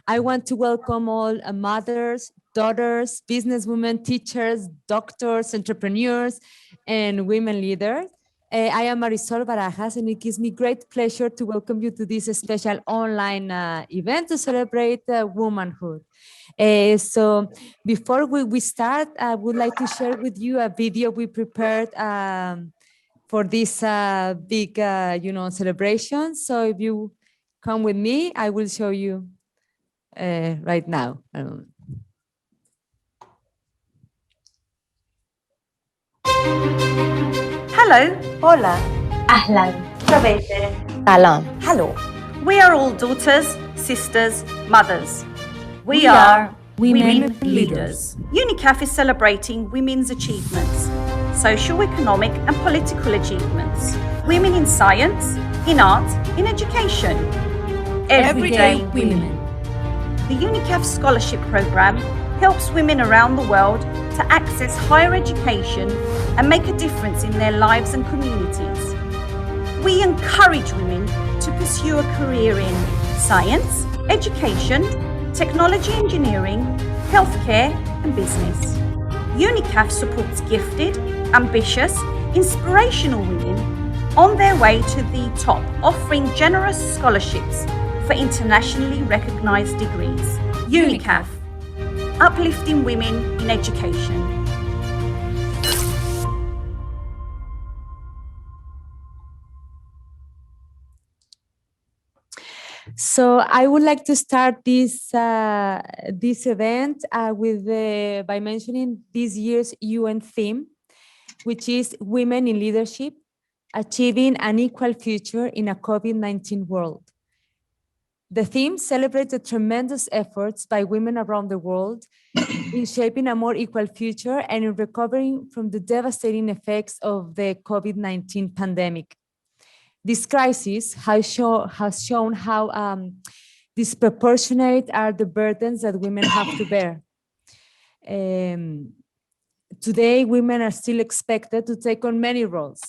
I want to welcome all mothers, daughters, businesswomen, teachers, doctors, entrepreneurs, and women leaders. I am Marisol Barajas, and it gives me great pleasure to welcome you to this special online event to celebrate womanhood. So before we start, I would like to share with you a video we prepared for this big, celebration. So if you come with me, I will show you right now. Hello. Hola. Ahlan. Savete. Salam. Hello. We are all daughters, sisters, mothers. We are women leaders. Unicaf is celebrating women's achievements, social, economic and political achievements. Women in science, in art, in education. Everyday women. The Unicaf Scholarship Programme helps women around the world to access higher education and make a difference in their lives and communities. We encourage women to pursue a career in science, education, technology, engineering, healthcare and business. Unicaf supports gifted, ambitious, inspirational women on their way to the top, offering generous scholarships for internationally recognised degrees. Unicaf, uplifting women in education. So I would like to start this event by mentioning this year's UN theme, which is Women in Leadership, Achieving an Equal Future in a COVID-19 World. The theme celebrates the tremendous efforts by women around the world in shaping a more equal future and in recovering from the devastating effects of the COVID-19 pandemic. This crisis has shown how disproportionate are the burdens that women have to bear. Today, women are still expected to take on many roles.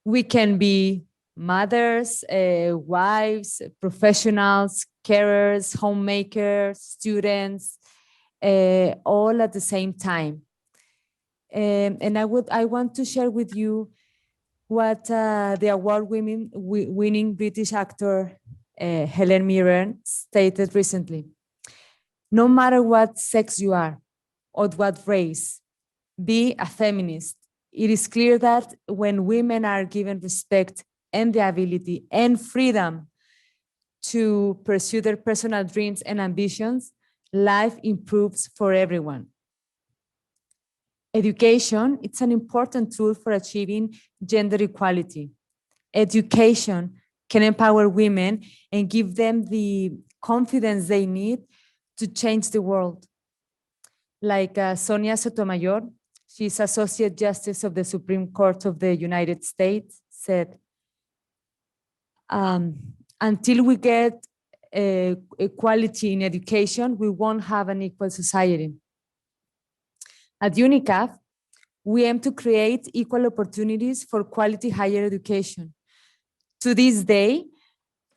We can be mothers, wives, professionals, carers, homemakers, students, all at the same time. And I want to share with you what the award-winning British actor Helen Mirren stated recently. No matter what sex you are or what race, be a feminist. It is clear that when women are given respect and the ability and freedom to pursue their personal dreams and ambitions, life improves for everyone. Education, it's an important tool for achieving gender equality. Education can empower women and give them the confidence they need to change the world. Like Sonia Sotomayor, she's Associate Justice of the Supreme Court of the United States, said, until we get equality in education, we won't have an equal society. At Unicaf, we aim to create equal opportunities for quality higher education. To this day,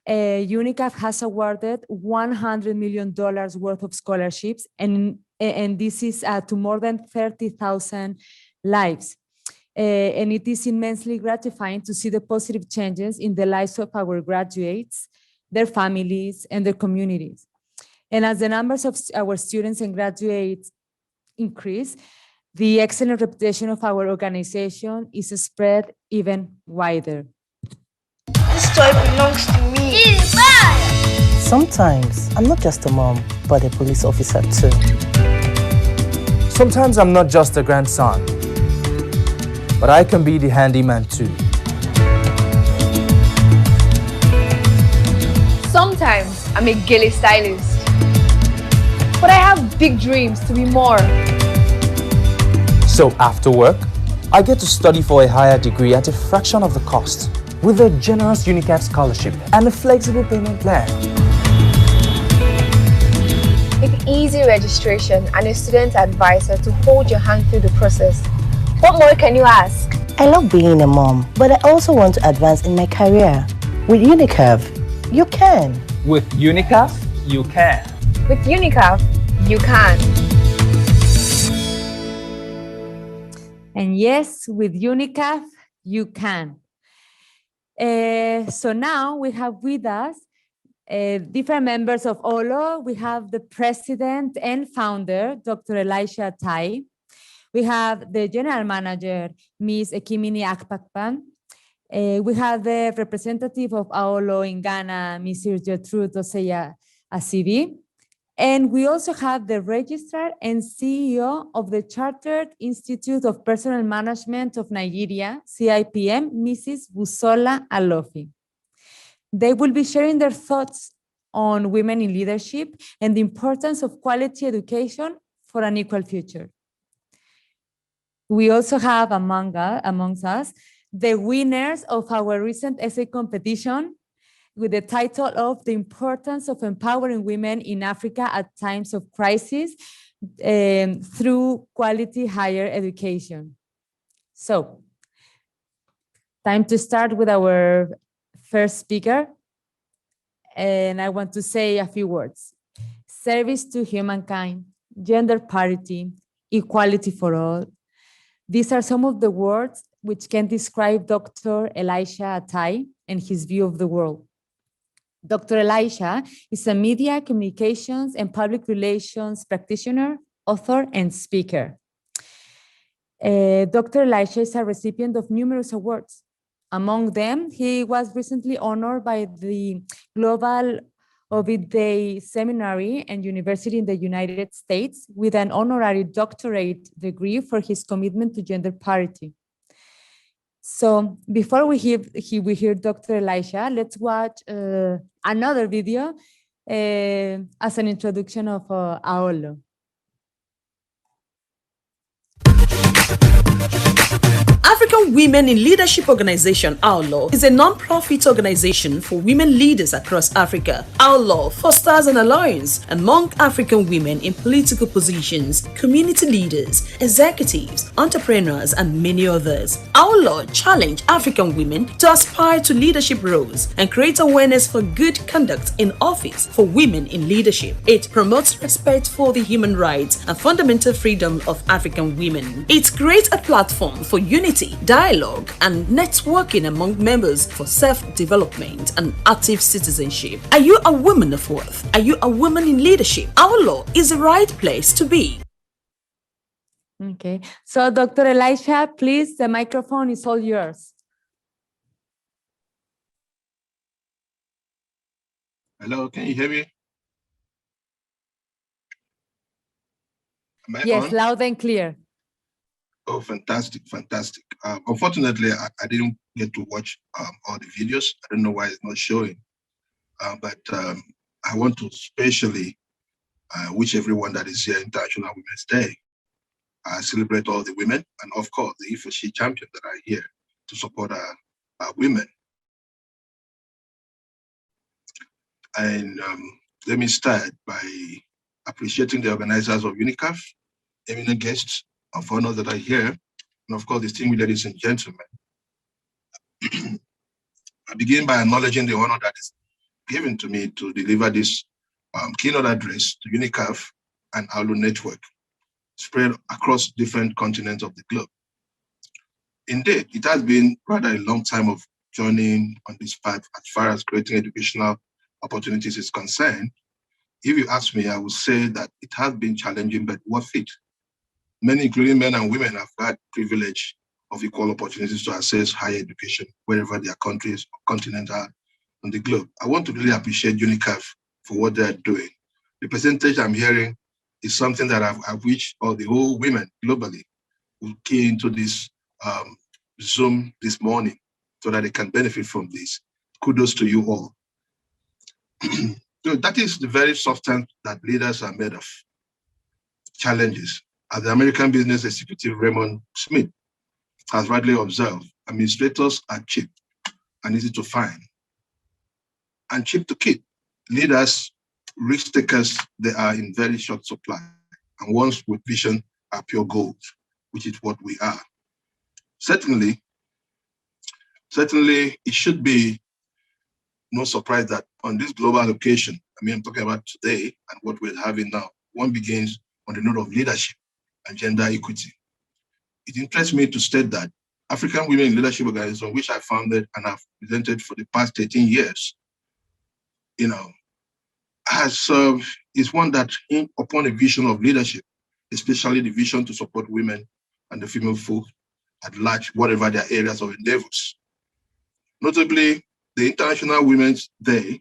Unicaf has awarded $100 million worth of scholarships, and this is to more than 30,000 lives. And it is immensely gratifying to see the positive changes in the lives of our graduates, their families, and their communities. And as the numbers of our students and graduates increase, the excellent reputation of our organization is spread even wider. This toy belongs to me. It's mine. Sometimes I'm not just a mom, but a police officer too. Sometimes I'm not just a grandson, but I can be the handyman too. Sometimes I'm a gilly stylist, but I have big dreams to be more. So after work, I get to study for a higher degree at a fraction of the cost with a generous Unicaf scholarship and a flexible payment plan. With easy registration and a student advisor to hold your hand through the process. What more can you ask? I love being a mom, but I also want to advance in my career. With Unicaf, you can. With Unicaf, you can. With Unicaf, you can. And yes, with Unicaf, you can. So now we have with us different members of AWLO. We have the president and founder, Dr. Elisha Tai. We have the general manager, Ms. Ekimini Akpakpan. We have the representative of AWLO in Ghana, Mrs. Gertrude Oseya Asibi. And we also have the registrar and CEO of the Chartered Institute of Personal Management of Nigeria, CIPM, Mrs. Busola Alofi. They will be sharing their thoughts on women in leadership and the importance of quality education for an equal future. We also have amongst us the winners of our recent essay competition with the title of The Importance of Empowering Women in Africa at Times of Crisis through Quality Higher Education. So, time to start with our first speaker. And I want to say a few words. Service to humankind, gender parity, equality for all. These are some of the words which can describe Dr. Elisha Tai and his view of the world. Dr. Elisha is a media, communications, and public relations practitioner, author, and speaker. Dr. Elisha is a recipient of numerous awards. Among them, he was recently honored by the Global Ovid Day Seminary and University in the United States with an honorary doctorate degree for his commitment to gender parity. So before we hear Dr. Elisha, let's watch another video as an introduction of AWLO. African Women in Leadership Organization, AWLO, is a non-profit organization for women leaders across Africa. AWLO fosters an alliance among African women in political positions, community leaders, executives, entrepreneurs, and many others. AWLO challenge African women to aspire to leadership roles and create awareness for good conduct in office for women in leadership. It promotes respect for the human rights and fundamental freedom of African women. It creates a platform for unity, dialogue, and networking among members for self-development and active citizenship. Are you a woman of worth? Are you a woman in leadership? AWLO is the right place to be. Okay, so Dr. Elisha, please, the microphone is all yours. Hello, can you hear me? Am I yes, on? Loud and clear. Oh, fantastic, fantastic. Unfortunately, I didn't get to watch all the videos. I don't know why it's not showing. But I want to especially wish everyone that is here International Women's Day. I celebrate all the women and, of course, the He-for-She champions that are here to support our women. And let me start by appreciating the organizers of Unicaf, eminent guests of honor that are here, and of course, distinguished ladies and gentlemen. I begin by acknowledging the honor that is given to me to deliver this keynote address to Unicaf and AWLO network, spread across different continents of the globe. Indeed, it has been rather a long time of journeying on this path as far as creating educational opportunities is concerned. If you ask me, I would say that it has been challenging but worth it. Many, including men and women, have had privilege of equal opportunities to access higher education wherever their countries or continents are on the globe. I want to really appreciate Unicaf for what they're doing. The percentage I'm hearing is something that I wish all the whole women globally will key into this Zoom this morning so that they can benefit from this. Kudos to you all. So that is the very substance that leaders are made of. Challenges. As the American business executive Raymond Smith has rightly observed, administrators are cheap and easy to find and cheap to keep. Leaders, risk takers, they are in very short supply. And ones with vision are pure gold, which is what we are. Certainly, it should be no surprise that on this global occasion, I'm talking about today and what we're having now, one begins on the note of leadership and gender equity. It interests me to state that African Women in Leadership Organization, which I founded and have presented for the past 13 years, is one that, upon a vision of leadership, especially the vision to support women and the female folk at large, whatever their areas of endeavors. Notably, the International Women's Day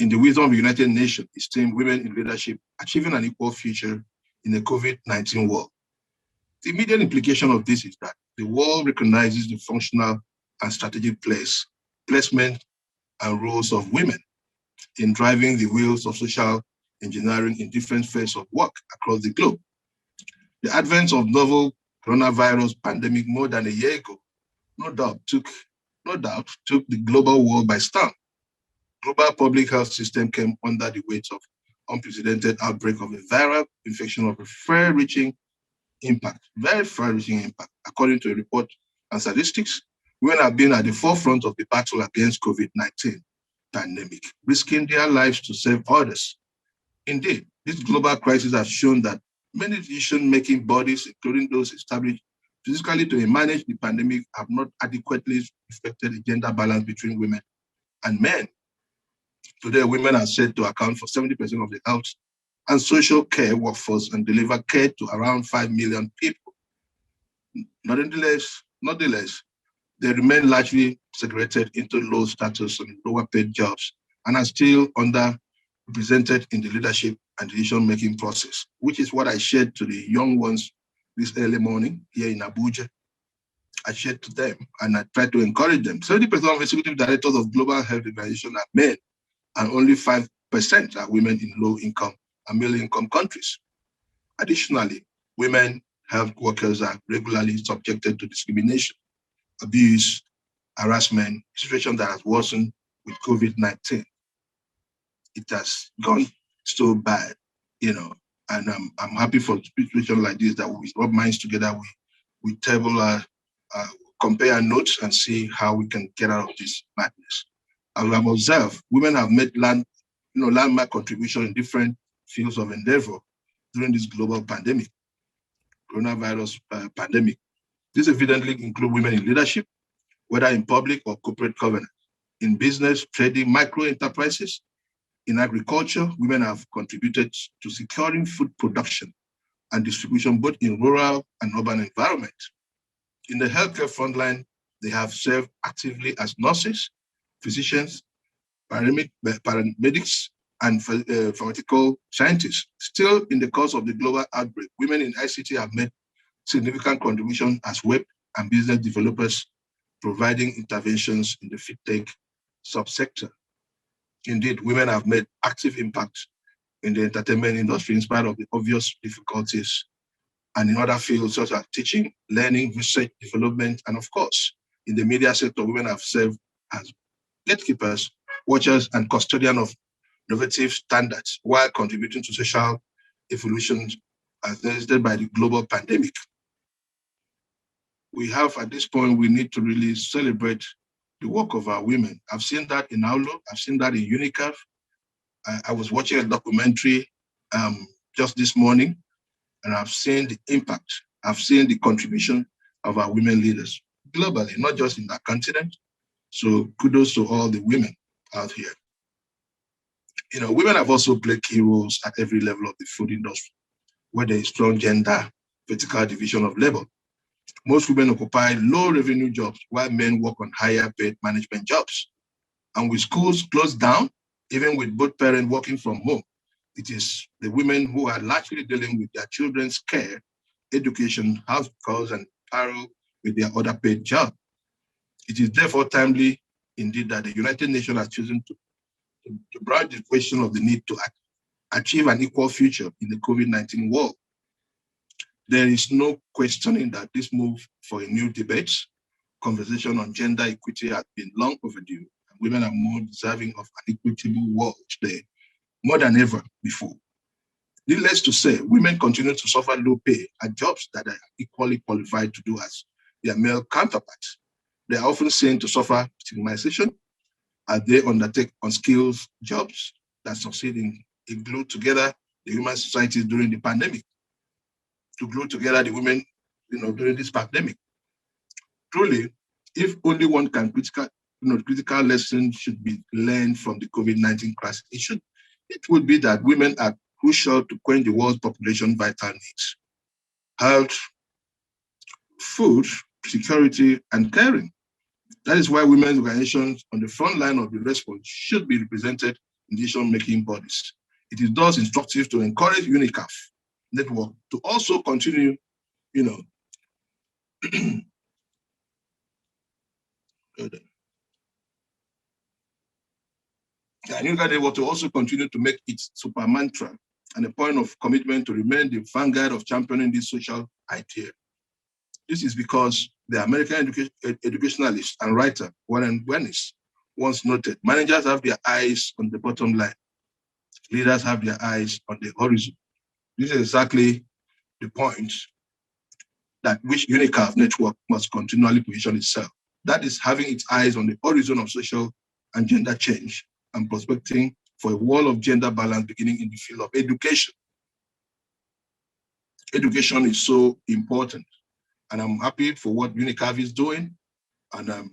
in the wisdom of the United Nations esteemed women in leadership achieving an equal future in the COVID-19 world. The immediate implication of this is that the world recognizes the functional and strategic placement and roles of women in driving the wheels of social engineering in different phases of work across the globe. The advent of novel coronavirus pandemic more than a year ago, no doubt took the global world by storm. Global public health system came under the weight of unprecedented outbreak of a viral infection of a very far-reaching impact. According to a report and statistics, women have been at the forefront of the battle against COVID-19 pandemic, risking their lives to save others. Indeed, this global crisis has shown that many decision-making bodies, including those established physically to manage the pandemic, have not adequately reflected the gender balance between women and men. Today, women are said to account for 70% of the health and social care workforce and deliver care to around 5 million people. Nonetheless, they remain largely segregated into low status and lower paid jobs and are still underrepresented in the leadership and decision-making process, which is what I shared to the young ones this early morning here in Abuja. I shared to them and I tried to encourage them. 70% of executive directors of global health organizations are men, and only 5% are women in low-income and middle-income countries. Additionally, women health workers are regularly subjected to discrimination, abuse, harassment, a situation that has worsened with COVID-19. It has gone so bad, and I'm happy for a situation like this that we rub minds together, we table, compare notes and see how we can get out of this madness. As we have observed, women have made landmark contribution in different fields of endeavor during this global pandemic, coronavirus pandemic. This evidently includes women in leadership, whether in public or corporate governance, in business, trading, micro enterprises. In agriculture, women have contributed to securing food production and distribution both in rural and urban environments. In the healthcare frontline, they have served actively as nurses, physicians, paramedics, and pharmaceutical scientists. Still, in the course of the global outbreak, women in ICT have made significant contribution as web and business developers, providing interventions in the fintech subsector. Indeed, women have made active impact in the entertainment industry in spite of the obvious difficulties, and in other fields such as teaching, learning, research, development, and of course, in the media sector, women have served as gatekeepers, watchers, and custodians of innovative standards while contributing to social evolution as necessitated by the global pandemic. We have, at this point, we need to really celebrate the work of our women. I've seen that in AWLO, I've seen that in Unicaf. I was watching a documentary just this morning, and I've seen the impact, I've seen the contribution of our women leaders globally, not just in that continent. So kudos to all the women out here. Women have also played key roles at every level of the food industry, where there is strong gender vertical division of labor. Most women occupy low revenue jobs while men work on higher paid management jobs. And with schools closed down, even with both parents working from home, it is the women who are largely dealing with their children's care, education, house calls, and apparel with their other paid job. It is therefore timely indeed that the United Nations has chosen to broach the question of the need to achieve an equal future in the COVID-19 world. There is no questioning that this move for a new debate, conversation on gender equity has been long overdue, and women are more deserving of an equitable world today, more than ever before. Needless to say, women continue to suffer low pay at jobs that are equally qualified to do as their male counterparts. They are often seen to suffer stigmatization as they undertake unskilled jobs that succeed in glue together the human societies during the pandemic, to glue together the women, during this pandemic. Truly, if only one can critical lesson should be learned from the COVID-19 crisis, it would be that women are crucial to quench the world's population vital needs: health, food, security, and caring. That is why women's organizations on the front line of the response should be represented in decision-making bodies. It is thus instructive to encourage Unicaf network to also continue, Unicaf network to also continue to make its super mantra and a point of commitment to remain the vanguard of championing this social idea. This is because the American educationalist and writer Warren Bennis once noted, managers have their eyes on the bottom line. Leaders have their eyes on the horizon. This is exactly the point that which Unicaf network must continually position itself. That is having its eyes on the horizon of social and gender change and prospecting for a wall of gender balance beginning in the field of education. Education is so important, and I'm happy for what Unicaf is doing. And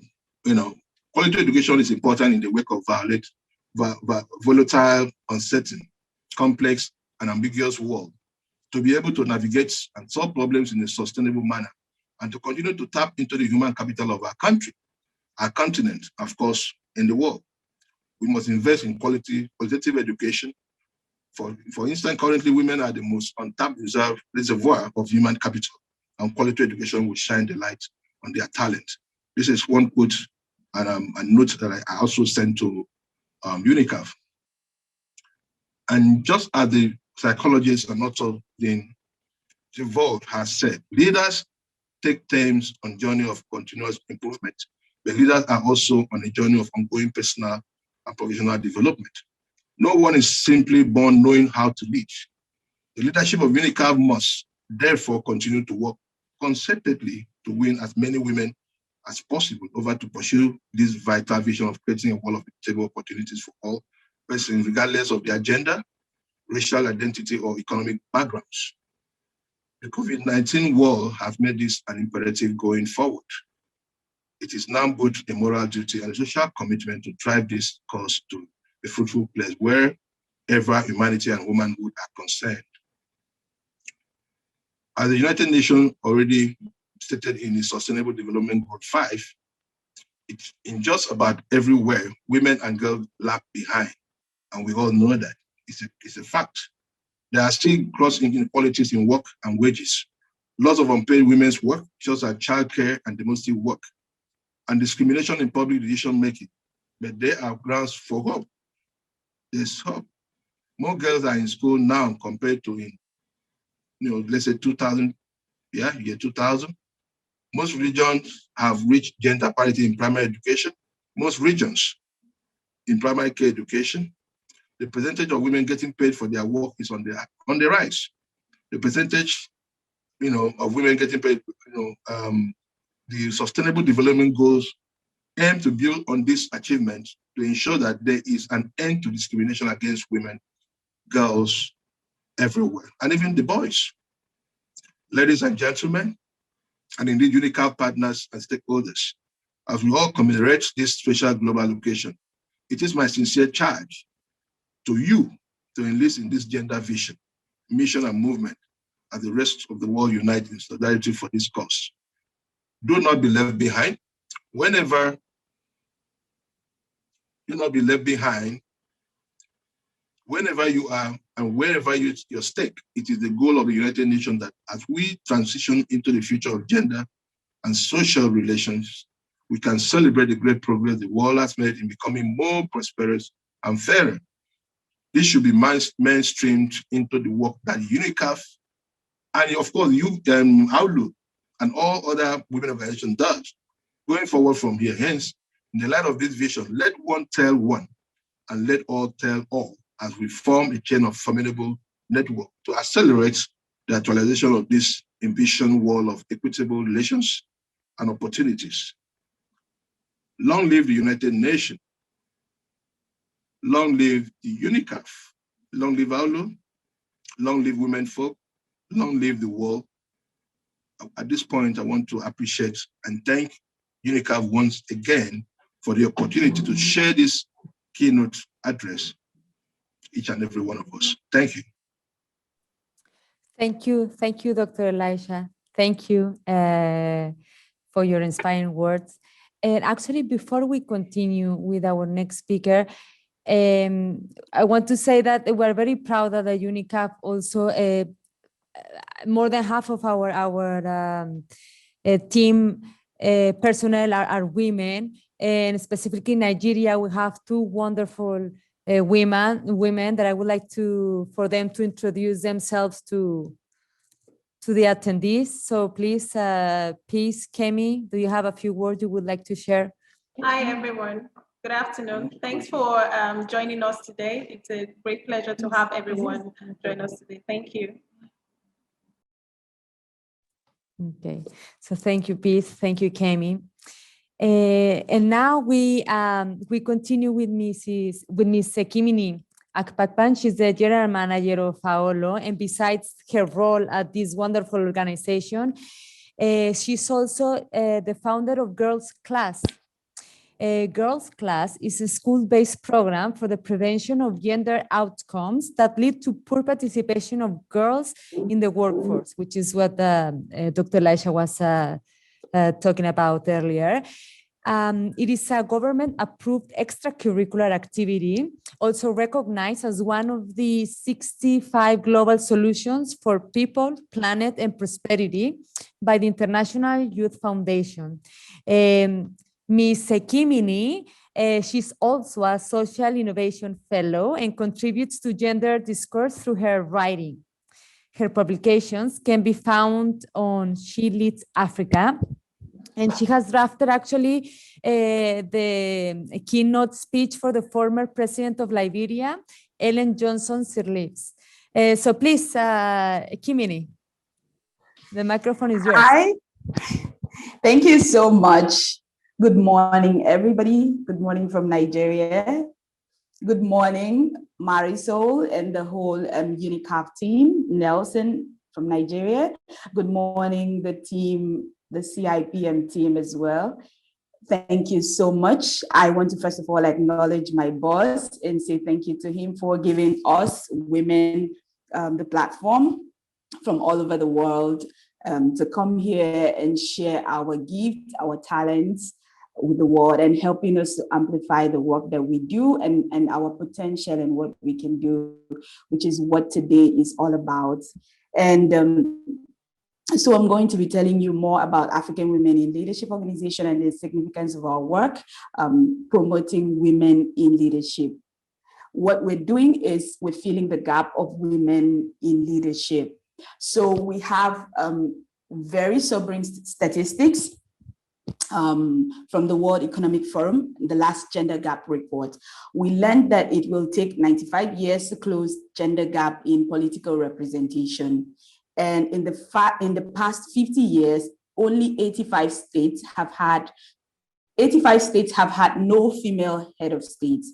quality education is important in the wake of volatile, uncertain, complex, and ambiguous world. To be able to navigate and solve problems in a sustainable manner, and to continue to tap into the human capital of our country, our continent, of course, in the world. We must invest in qualitative education. For instance, currently women are the most untapped reservoir of human capital, and quality education will shine the light on their talent. This is one quote and a note that I also sent to Unicaf. And just as the psychologist and author Dean Devold has said, leaders take time on journey of continuous improvement, but leaders are also on a journey of ongoing personal and professional development. No one is simply born knowing how to lead. The leadership of Unicaf must therefore continue to work concertedly to win as many women as possible over to pursue this vital vision of creating a wall of equitable opportunities for all persons, regardless of their gender, racial identity, or economic backgrounds. The COVID-19 war has made this an imperative going forward. It is now both a moral duty and a social commitment to drive this cause to a fruitful place wherever humanity and womanhood are concerned. As the United Nations already stated in its Sustainable Development Goal 5, it's in just about everywhere, women and girls lag behind. And we all know that. It's a fact. There are still gross inequalities in work and wages, lots of unpaid women's work, such as childcare and domestic work, and discrimination in public decision making. But there are grounds for hope. There's hope. More girls are in school now compared to let's say 2000, year 2000. Most regions have reached gender parity in primary education. Most regions in primary care education, the percentage of women getting paid for their work is on the rise. The percentage, of women getting paid, the Sustainable Development Goals aim to build on this achievement to ensure that there is an end to discrimination against women, girls, everywhere, and even the boys. Ladies and gentlemen, and indeed Unicaf partners and stakeholders, as we all commemorate this special global occasion, it is my sincere charge to you to enlist in this gender vision, mission, and movement as the rest of the world unite in solidarity for this cause. Do not be left behind. Whenever you not be left behind, whenever you are and wherever your stake, it is the goal of the United Nations that as we transition into the future of gender and social relations, we can celebrate the great progress the world has made in becoming more prosperous and fairer. This should be mainstreamed into the work that Unicaf and of course AWLO and all other women organizations does. Going forward from here, hence, in the light of this vision, let one tell one and let all tell all as we form a chain of formidable network to accelerate the actualization of this envisioned wall of equitable relations and opportunities. Long live the United Nations. Long live the Unicaf. Long live AWLO. Long live women folk. Long live the world. At this point, I want to appreciate and thank Unicaf once again for the opportunity to share this keynote address, each and every one of us. Thank you. Thank you, Dr. Elisha. Thank you for your inspiring words. And actually, before we continue with our next speaker, I want to say that we're very proud that the Unicaf also, more than half of our team personnel are women, and specifically in Nigeria, we have two wonderful women that I would like for them to introduce themselves to the attendees. So please, Kemi, do you have a few words you would like to share? Hi, everyone. Good afternoon. Thanks for joining us today. It's a great pleasure to have everyone join us today. Thank you. Okay, so thank you, Peace. Thank you, Kemi. And now we continue with Ms. Sekimini Akpakpan. She's the general manager of AWLO, and besides her role at this wonderful organization, she's also the founder of Girls Class. Girls Class is a school-based program for the prevention of gender outcomes that lead to poor participation of girls in the workforce, which is what Dr. Elisha was talking about earlier. It is a government-approved extracurricular activity, also recognized as one of the 65 global solutions for people, planet, and prosperity by the International Youth Foundation. Ms. Sekimini, she's also a social innovation fellow and contributes to gender discourse through her writing. Her publications can be found on She Leads Africa, and she has drafted actually the keynote speech for the former president of Liberia, Ellen Johnson Sirleaf. So please, Kimini, the microphone is yours. Hi, thank you so much. Good morning, everybody. Good morning from Nigeria. Good morning, Marisol and the whole Unicaf team, Nelson from Nigeria. Good morning, the team, the CIPM team as well. Thank you so much. I want to first of all acknowledge my boss and say thank you to him for giving us women the platform from all over the world to come here and share our gifts, our talents with the world, and helping us to amplify the work that we do and our potential and what we can do, which is what today is all about. And so I'm going to be telling you more about African Women in Leadership Organization and the significance of our work promoting women in leadership. What we're doing is we're filling the gap of women in leadership. So we have very sobering statistics from the World Economic Forum, the last gender gap report. We learned that it will take 95 years to close gender gap in political representation. And in the past 50 years, only 85 states have had no female head of states.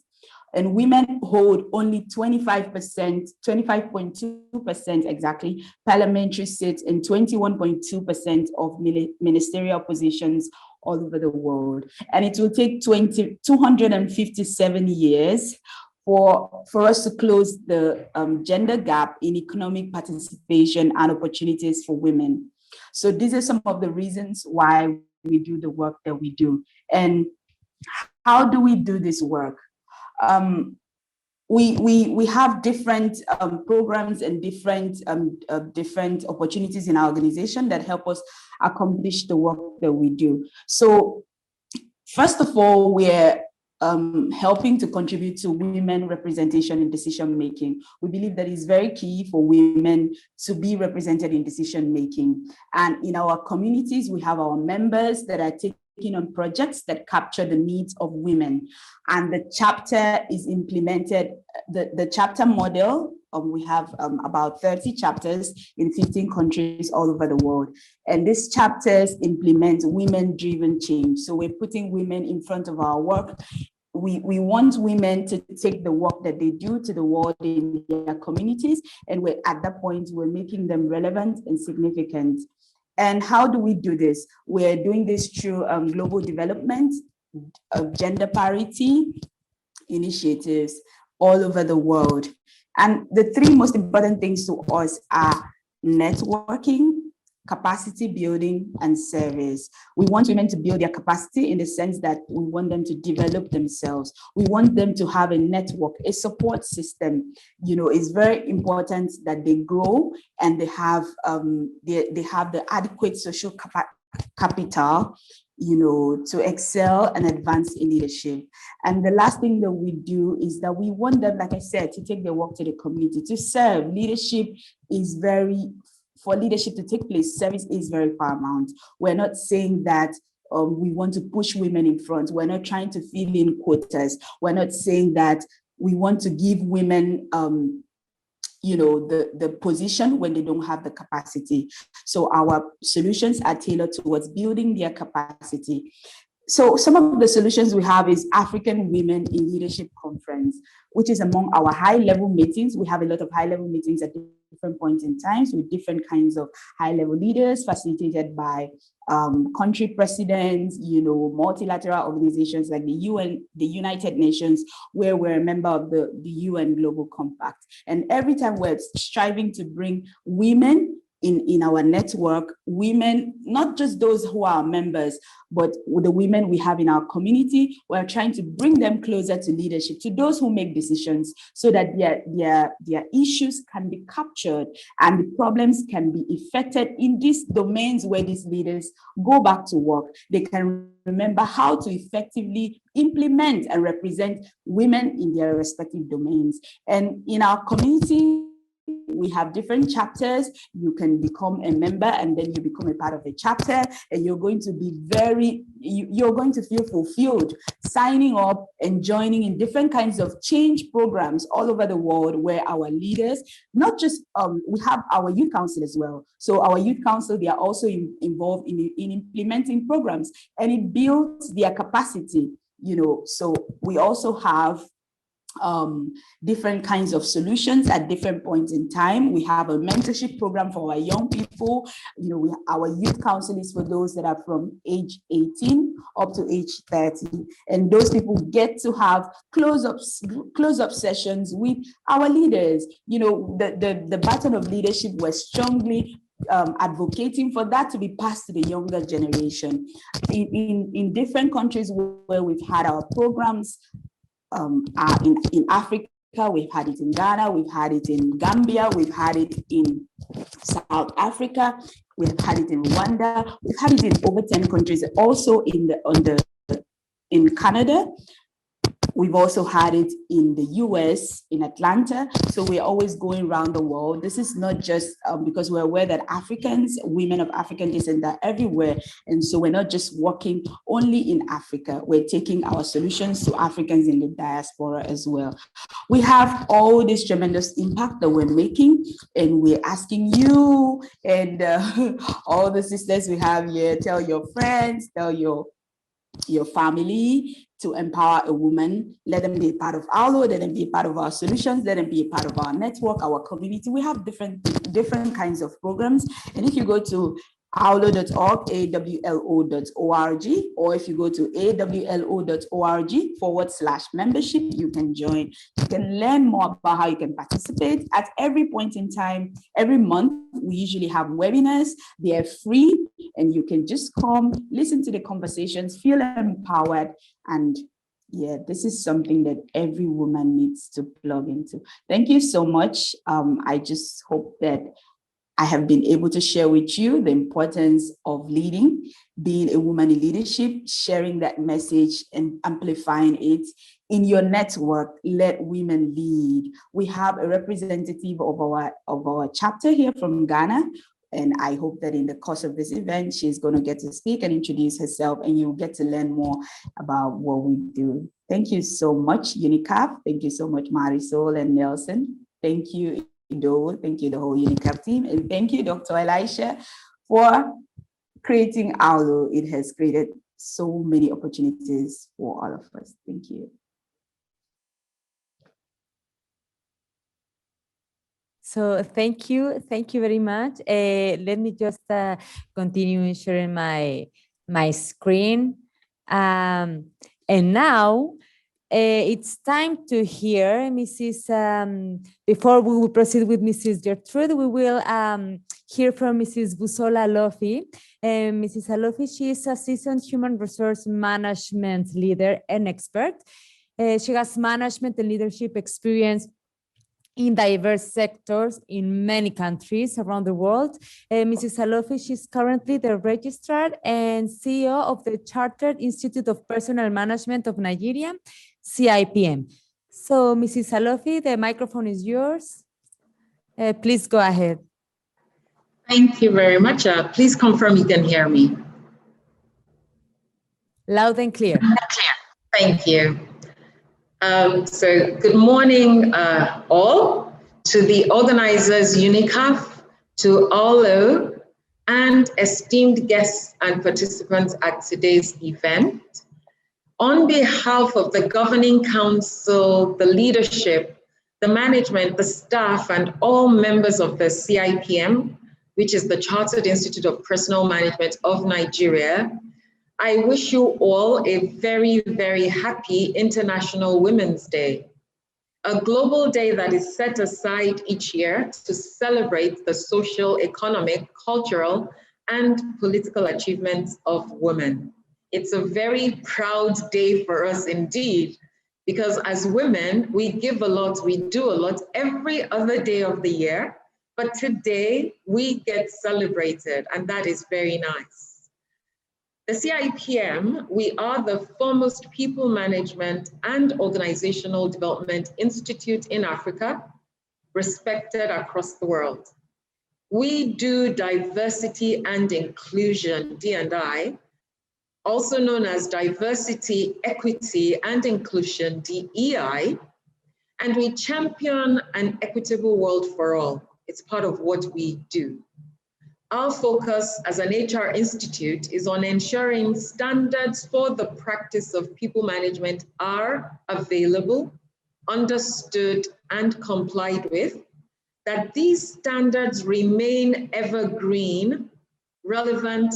And women hold only 25%, 25.2% exactly, parliamentary seats and 21.2% of ministerial positions all over the world. And it will take 257 years for us to close the gender gap in economic participation and opportunities for women. So these are some of the reasons why we do the work that we do. And how do we do this work? We have different programs and different opportunities in our organization that help us accomplish the work that we do. So first of all, we're helping to contribute to women representation in decision making. We believe that is very key for women to be represented in decision making. And in our communities, we have our members that are taking on projects that capture the needs of women. And the chapter is implemented, the chapter model, we have about 30 chapters in 15 countries all over the world. And these chapters implement women-driven change. So we're putting women in front of our work we want women to take the work that they do to the world in their communities, and we're at that point we're making them relevant and significant. And how do we do this? We're doing this through global development, gender parity initiatives all over the world. And the three most important things to us are networking, capacity building, and service. We want women to build their capacity in the sense that we want them to develop themselves. We want them to have a network, a support system. You know, it's very important that they grow and they have the adequate social capital, you know, to excel and advance in leadership. And the last thing that we do is that we want them, like I said, to take their work to the community, to serve. For leadership to take place, service is very paramount. We're not saying that we want to push women in front. We're not trying to fill in quotas. We're not saying that we want to give women you know, the position when they don't have the capacity. So our solutions are tailored towards building their capacity. So some of the solutions we have is African Women in Leadership Conference, which is among our high-level meetings. We have a lot of high-level meetings at different points in time with different kinds of high-level leaders facilitated by country presidents, you know, multilateral organizations like the UN, the United Nations, where we're a member of the UN Global Compact. And every time we're striving to bring women in our network, women, not just those who are members, but the women we have in our community, we're trying to bring them closer to leadership, to those who make decisions, so that their issues can be captured and the problems can be effected in these domains where these leaders go back to work. They can remember how to effectively implement and represent women in their respective domains. And in our community, we have different chapters. You can become a member and then you become a part of a chapter, and you're going to be you're going to feel fulfilled signing up and joining in different kinds of change programs all over the world, where our leaders, not just, we have our youth council as well. So our youth council, they are also involved in implementing programs, and it builds their capacity, you know. So we also have different kinds of solutions at different points in time. We have a mentorship program for our young people. You know, our youth council is for those that are from age 18 up to age 30. And those people get to have close-up sessions with our leaders. You know, the baton of leadership, we're strongly advocating for that to be passed to the younger generation. In different countries where we've had our programs, in Africa, we've had it in Ghana, we've had it in Gambia, we've had it in South Africa, we've had it in Rwanda, we've had it in over 10 countries, also in Canada. We've also had it in the US, in Atlanta. So we're always going around the world. This is not just because we're aware that Africans, women of African descent, are everywhere. And so we're not just working only in Africa. We're taking our solutions to Africans in the diaspora as well. We have all this tremendous impact that we're making, and we're asking you and all the sisters we have here, tell your friends, tell your family to empower a woman. Let them be a part of AWLO, let them be a part of our solutions, let them be a part of our network, our community. We have different kinds of programs. And if you go to awlo.org, awlo.org, or if you go to awlo.org/membership, you can join. You can learn more about how you can participate at every point in time. Every month, we usually have webinars. They are free, and you can just come, listen to the conversations, feel empowered. And yeah, this is something that every woman needs to plug into. Thank you so much. I just hope that I have been able to share with you the importance of leading, being a woman in leadership, sharing that message and amplifying it in your network. Let women lead. We have a representative of our chapter here from Ghana, and I hope that in the course of this event, she's going to get to speak and introduce herself, and you'll get to learn more about what we do. Thank you so much, Unicaf. Thank you so much, Marisol and Nelson. Thank you, thank you, the whole Unicaf team, and thank you, Dr. Elisha, for creating AWLO. It has created so many opportunities for all of us. Thank you. So thank you very much. Let me just continue sharing my screen. And now it's time to hear Mrs. Before we will proceed with Mrs. Gertrude, we will hear from Mrs. Busola Lofi. Mrs. Alofi, she is a seasoned human resource management leader and expert. She has management and leadership experience in diverse sectors in many countries around the world. Mrs. Alofi, she's currently the registrar and CEO of the Chartered Institute of Personnel Management of Nigeria, CIPM. So, Mrs. Alofi, the microphone is yours. Please go ahead. Thank you very much. Please confirm you can hear me. Loud and clear. Thank you. So good morning all, to the organizers Unicaf, to AWLO, and esteemed guests and participants at today's event. On behalf of the Governing Council, the leadership, the management, the staff, and all members of the CIPM, which is the Chartered Institute of Personnel Management of Nigeria, I wish you all a very, very happy International Women's Day, a global day that is set aside each year to celebrate the social, economic, cultural, and political achievements of women. It's a very proud day for us indeed, because as women, we give a lot, we do a lot every other day of the year, but today we get celebrated, and that is very nice. The CIPM, we are the foremost people management and organizational development institute in Africa, respected across the world. We do diversity and inclusion, D&I, also known as diversity, equity, and inclusion, DEI, and we champion an equitable world for all. It's part of what we do. Our focus as an HR institute is on ensuring standards for the practice of people management are available, understood, and complied with, that these standards remain evergreen, relevant,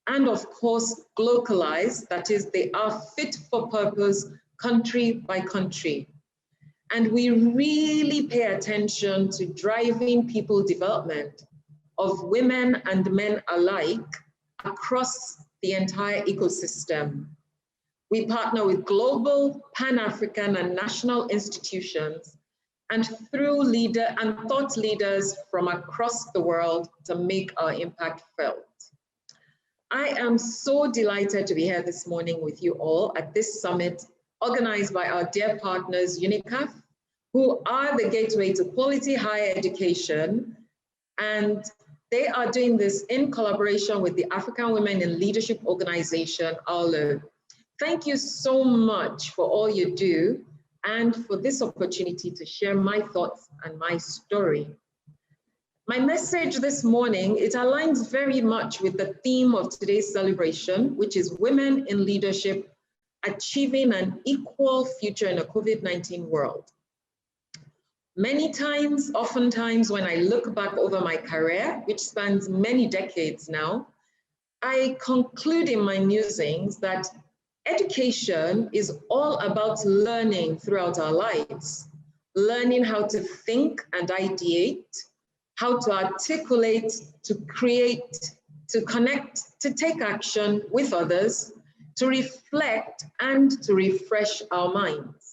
and of course, localized, that is, they are fit for purpose country by country. And we really pay attention to driving people development of women and men alike across the entire ecosystem. We partner with global, Pan-African, and national institutions, and through leader and thought leaders from across the world to make our impact felt. I am so delighted to be here this morning with you all at this summit organized by our dear partners Unicaf, who are the gateway to quality higher education, and they are doing this in collaboration with the African Women in Leadership Organization, AWLO. Thank you so much for all you do and for this opportunity to share my thoughts and my story. My message this morning, it aligns very much with the theme of today's celebration, which is Women in Leadership, Achieving an Equal Future in a COVID-19 World. Many times, oftentimes, when I look back over my career, which spans many decades now, I conclude in my musings that education is all about learning throughout our lives, learning how to think and ideate, how to articulate, to create, to connect, to take action with others, to reflect and to refresh our minds.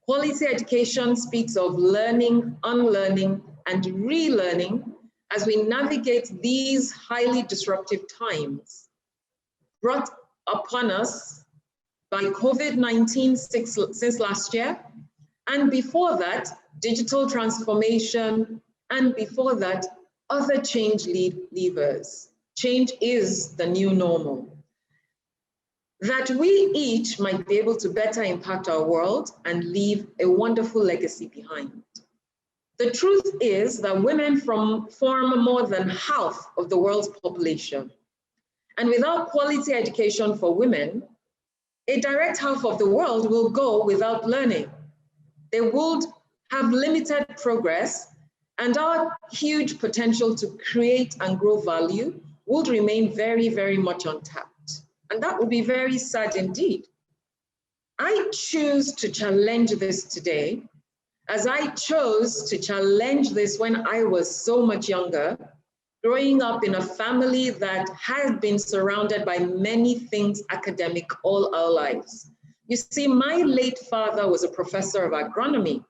Quality education speaks of learning, unlearning, and relearning as we navigate these highly disruptive times brought upon us by COVID-19 since last year, and before that, digital transformation, and before that, other change levers. Change is the new normal. That we each might be able to better impact our world and leave a wonderful legacy behind. The truth is that women form more than half of the world's population. And without quality education for women, a direct half of the world will go without learning. They would have limited progress And our huge potential to create and grow value would remain very, very much untapped. And that would be very sad indeed. I choose to challenge this today, as I chose to challenge this when I was so much younger, growing up in a family that had been surrounded by many things academic all our lives. You see, my late father was a professor of agronomy.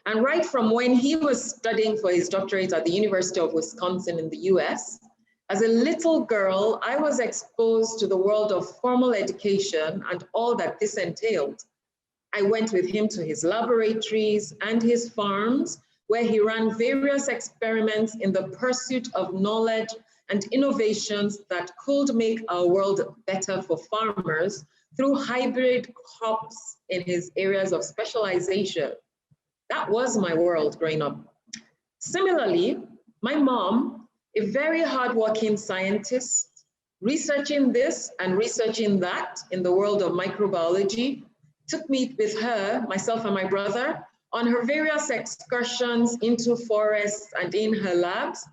And right from when he was studying for his doctorate at the University of Wisconsin in the US, as a little girl, I was exposed to the world of formal education and all that this entailed. I went with him to his laboratories and his farms, where he ran various experiments in the pursuit of knowledge and innovations that could make our world better for farmers through hybrid crops in his areas of specialization. That was my world growing up. Similarly, my mom, a very hardworking scientist, researching this and researching that in the world of microbiology, took me with her, myself and my brother, on her various excursions into forests and in her labs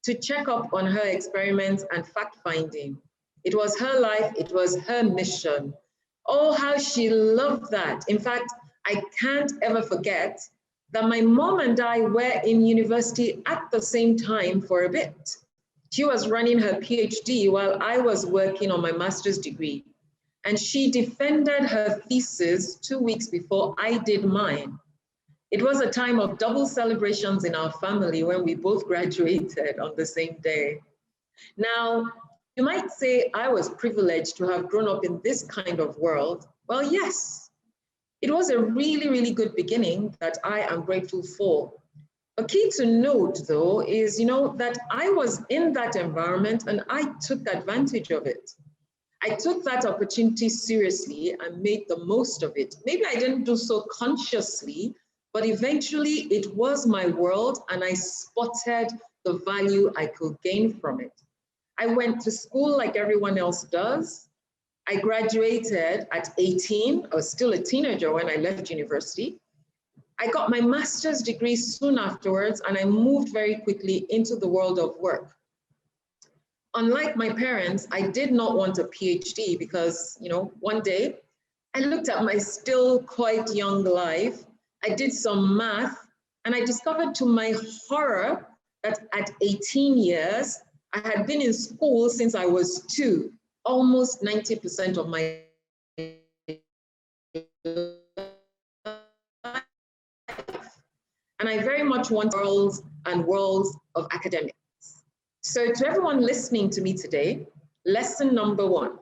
to check up on her experiments and fact-finding. It was her life, it was her mission. Oh, how she loved that. In fact, I can't ever forget that my mom and I were in university at the same time for a bit. She was running her PhD while I was working on my master's degree. And she defended her thesis 2 weeks before I did mine. It was a time of double celebrations in our family when we both graduated on the same day. Now, you might say I was privileged to have grown up in this kind of world. Well, yes. It was a really, really good beginning that I am grateful for. A key to note, though, is, that I was in that environment and I took advantage of it. I took that opportunity seriously and made the most of it. Maybe I didn't do so consciously, but eventually it was my world and I spotted the value I could gain from it. I went to school like everyone else does. I graduated at 18. I was still a teenager when I left university. I got my master's degree soon afterwards, and I moved very quickly into the world of work. Unlike my parents, I did not want a PhD because, one day I looked at my still quite young life. I did some math, and I discovered to my horror that at 18 years, I had been in school since I was 2. Almost 90% of my life. And I very much want worlds and worlds of academics. So to everyone listening to me today, lesson number 1,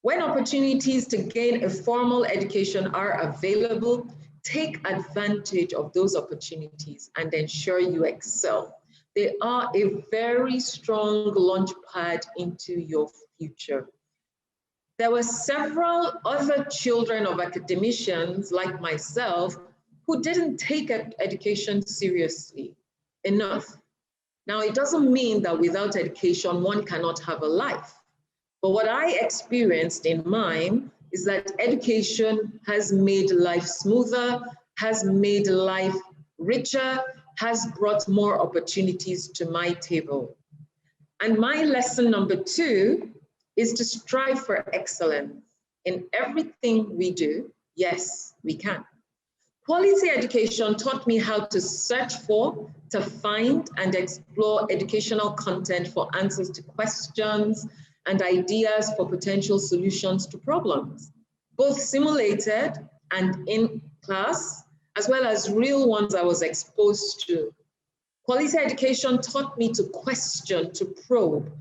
when opportunities to gain a formal education are available, take advantage of those opportunities and ensure you excel. They are a very strong launch pad into your future. There were several other children of academicians like myself who didn't take education seriously enough. Now, it doesn't mean that without education, one cannot have a life. But what I experienced in mine is that education has made life smoother, has made life richer, has brought more opportunities to my table. And my lesson number 2 is to strive for excellence in everything we do. Yes, we can. Quality education taught me how to search for, to find and explore educational content for answers to questions and ideas for potential solutions to problems, both simulated and in class, as well as real ones I was exposed to. Quality education taught me to question, to probe,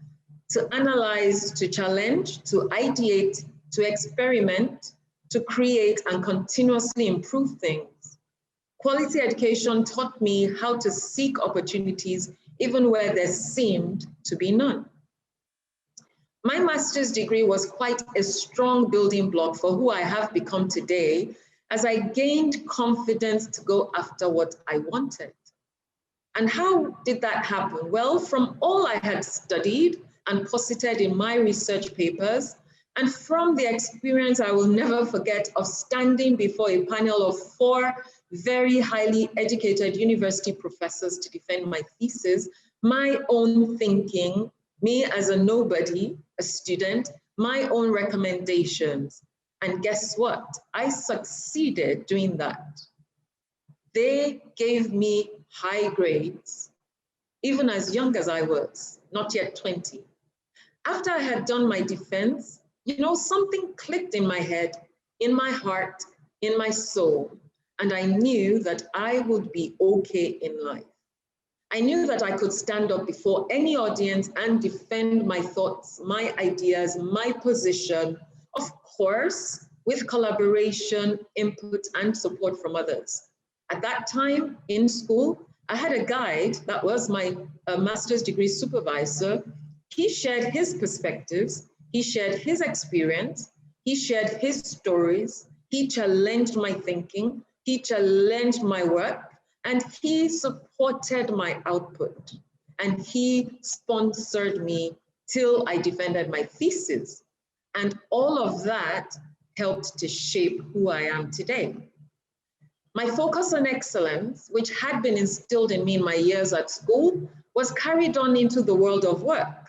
to analyze, to challenge, to ideate, to experiment, to create and continuously improve things. Quality education taught me how to seek opportunities even where there seemed to be none. My master's degree was quite a strong building block for who I have become today, as I gained confidence to go after what I wanted. And how did that happen? Well, from all I had studied and posited in my research papers, and from the experience I will never forget of standing before a panel of 4 very highly educated university professors to defend my thesis, my own thinking, me as a nobody, a student, my own recommendations. And guess what? I succeeded doing that. They gave me high grades, even as young as I was, not yet 20. After I had done my defense, something clicked in my head, in my heart, in my soul, and I knew that I would be okay in life. I knew that I could stand up before any audience and defend my thoughts, my ideas, my position, of course, with collaboration, input, and support from others. At that time in school, I had a guide that was my master's degree supervisor. He shared his perspectives, he shared his experience, he shared his stories, he challenged my thinking, he challenged my work, and he supported my output. And he sponsored me till I defended my thesis. And all of that helped to shape who I am today. My focus on excellence, which had been instilled in me in my years at school, was carried on into the world of work.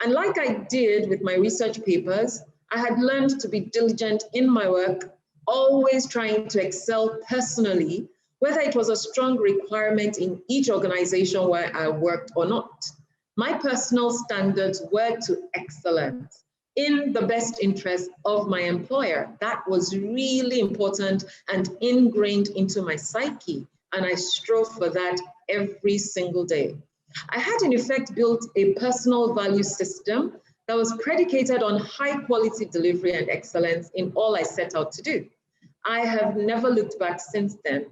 And like I did with my research papers, I had learned to be diligent in my work, always trying to excel personally, whether it was a strong requirement in each organization where I worked or not. My personal standards were to excellence in the best interest of my employer. That was really important and ingrained into my psyche, and I strove for that every single day. I had in effect built a personal value system that was predicated on high quality delivery and excellence in all I set out to do. I have never looked back since then.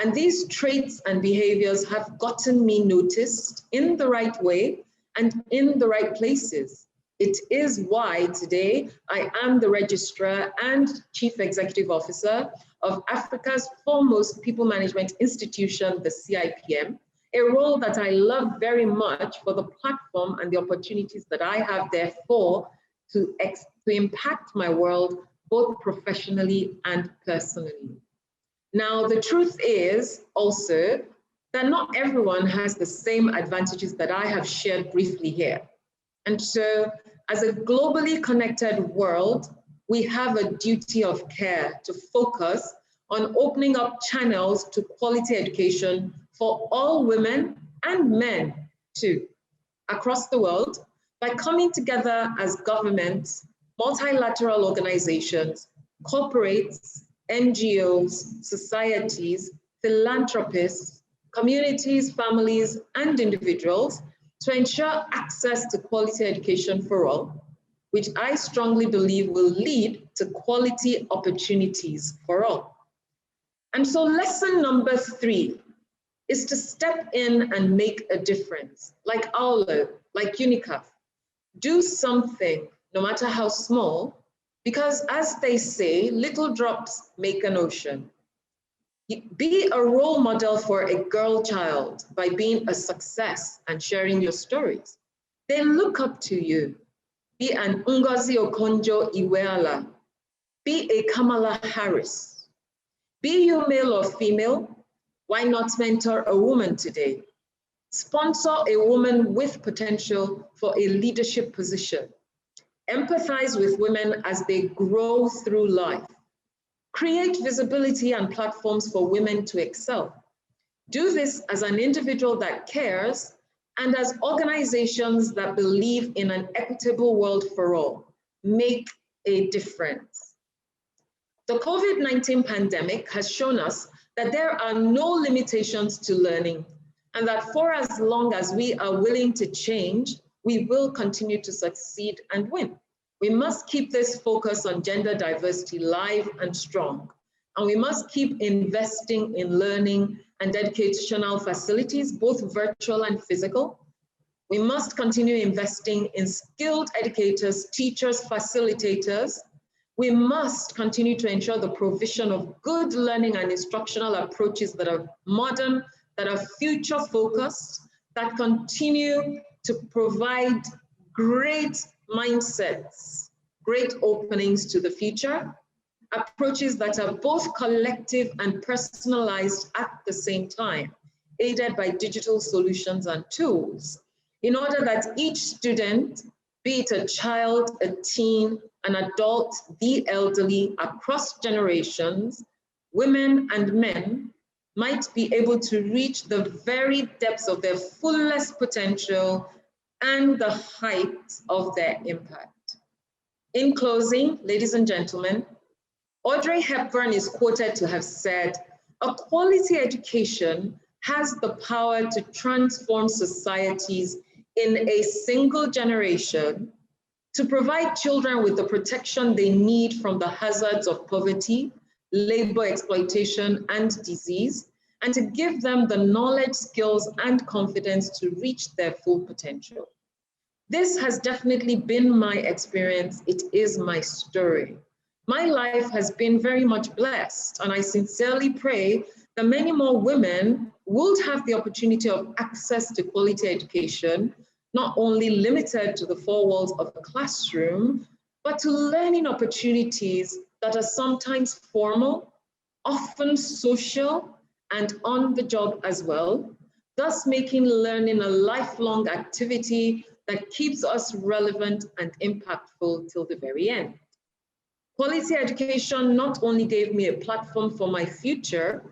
And these traits and behaviors have gotten me noticed in the right way and in the right places. It is why today I am the Registrar and Chief Executive Officer of Africa's foremost people management institution, the CIPM, a role that I love very much for the platform and the opportunities that I have therefore to impact my world both professionally and personally. Now, the truth is also that not everyone has the same advantages that I have shared briefly here. And so, as a globally connected world, we have a duty of care to focus on opening up channels to quality education for all women and men too, across the world, by coming together as governments, multilateral organizations, corporates, NGOs, societies, philanthropists, communities, families, and individuals to ensure access to quality education for all, which I strongly believe will lead to quality opportunities for all. And so lesson number 3 is to step in and make a difference, like AWLO, like Unicaf. Do something, no matter how small, because as they say, little drops make an ocean. Be a role model for a girl child by being a success and sharing your stories. They look up to you. Be an Ngozi Okonjo-Iweala. Be a Kamala Harris. Be you male or female, why not mentor a woman today? Sponsor a woman with potential for a leadership position. Empathize with women as they grow through life. Create visibility and platforms for women to excel. Do this as an individual that cares and as organizations that believe in an equitable world for all. Make a difference. The COVID-19 pandemic has shown us that there are no limitations to learning, and that for as long as we are willing to change, we will continue to succeed and win. We must keep this focus on gender diversity live and strong, and we must keep investing in learning and educational facilities, both virtual and physical. We must continue investing in skilled educators, teachers, facilitators. We must continue to ensure the provision of good learning and instructional approaches that are modern, that are future focused, that continue to provide great mindsets, great openings to the future. approaches that are both collective and personalized at the same time, aided by digital solutions and tools, in order that each student, be it a child, a teen, an adult, the elderly, across generations, women and men, might be able to reach the very depths of their fullest potential and the height of their impact. In closing, ladies and gentlemen, Audrey Hepburn is quoted to have said, "A quality education has the power to transform societies in a single generation, to provide children with the protection they need from the hazards of poverty, labor exploitation, and disease, and to give them the knowledge, skills, and confidence to reach their full potential." This has definitely been my experience. It is my story. My life has been very much blessed, and I sincerely pray that many more women would have the opportunity of access to quality education, not only limited to the four walls of a classroom, but to learning opportunities that are sometimes formal, often social, and on the job as well, thus making learning a lifelong activity that keeps us relevant and impactful till the very end. Quality education not only gave me a platform for my future,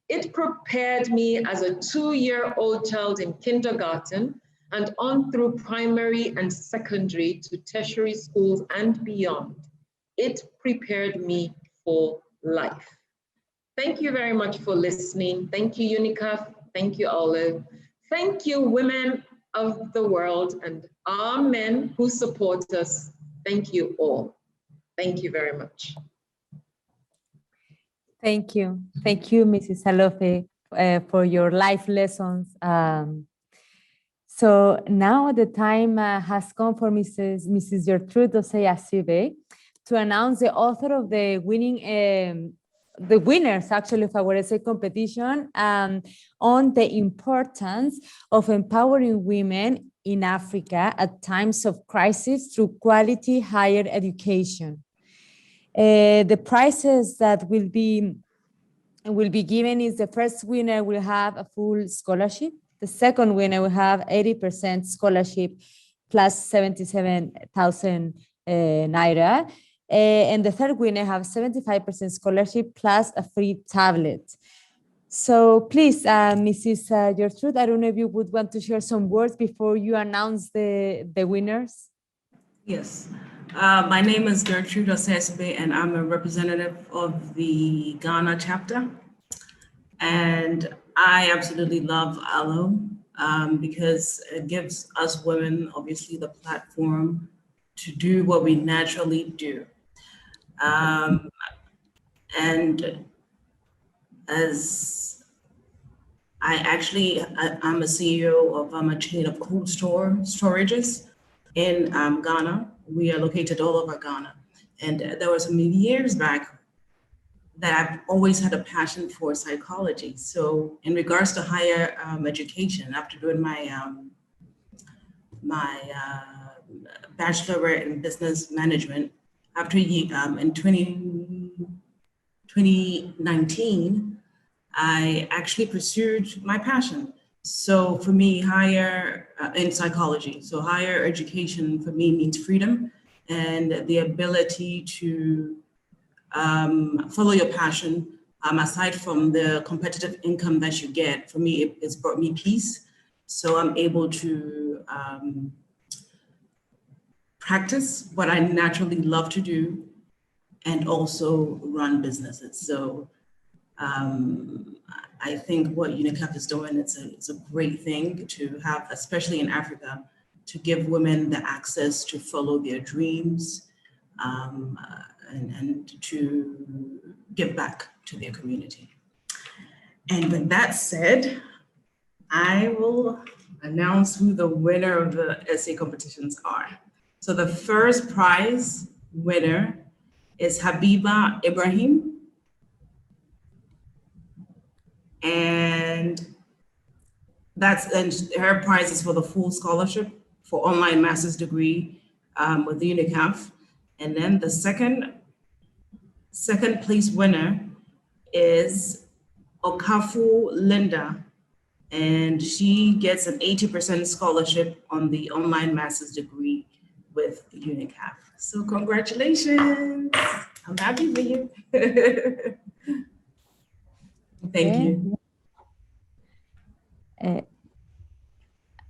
it prepared me as a 2-year-old child in kindergarten and on through primary and secondary to tertiary schools and beyond. It prepared me for life. Thank you very much for listening. Thank you, Unicaf. Thank you, AWLO. Thank you, women of the world, and our men who support us. Thank you all. Thank you very much. Thank you. Thank you, Mrs. Alofe, for your life lessons. So now the time has come for Mrs. Gertrude Osei-Asibe to announce the author of the winners actually of our essay competition on the importance of empowering women in Africa at times of crisis through quality higher education. The prizes that will be given is the first winner will have a full scholarship. The second winner will have 80% scholarship plus 77,000 naira. And the third winner have 75% scholarship plus a free tablet. So please, Mrs. Gertrude, I don't know if you would want to share some words before you announce the winners. Yes. My name is Gertrude Osei-Asibe, and I'm a representative of the Ghana chapter. And I absolutely love AWLO because it gives us women, obviously, the platform to do what we naturally do. And as I'm a CEO of a chain of cold storages in Ghana. We are located all over Ghana. And there were some years back that I've always had a passion for psychology. So in regards to higher education, after doing my bachelor in business management, after in 2019, I actually pursued my passion. So for me, higher in psychology, so higher education for me means freedom and the ability to follow your passion. Aside from the competitive income that you get, for me, it's brought me peace. So I'm able to practice what I naturally love to do and also run businesses. So I think what Unicaf is doing, it's a great thing to have, especially in Africa, to give women the access to follow their dreams and to give back to their community. And with that said, I will announce who the winner of the essay competitions are. So the first prize winner is Habiba Ibrahim. And her prize is for the full scholarship for online master's degree with the Unicaf. And then the second Second place winner is Okafu Linda, and she gets an 80% scholarship on the online master's degree with Unicaf. So congratulations. I'm happy for you. Thank you.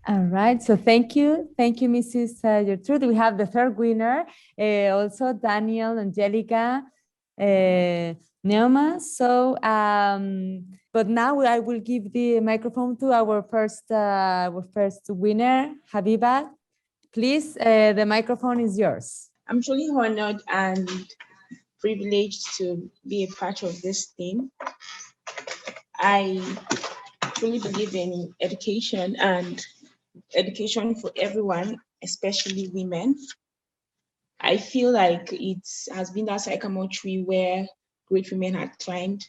All right, so thank you, Mrs. Gertrude. We have the third winner, also Daniel, Angelica, Neoma. So, but now I will give the microphone to our first winner, Habiba. Please, the microphone is yours. I'm truly honored and privileged to be a part of this team. I truly believe in education and education for everyone, especially women. I feel like it has been that sycamore tree where great women had climbed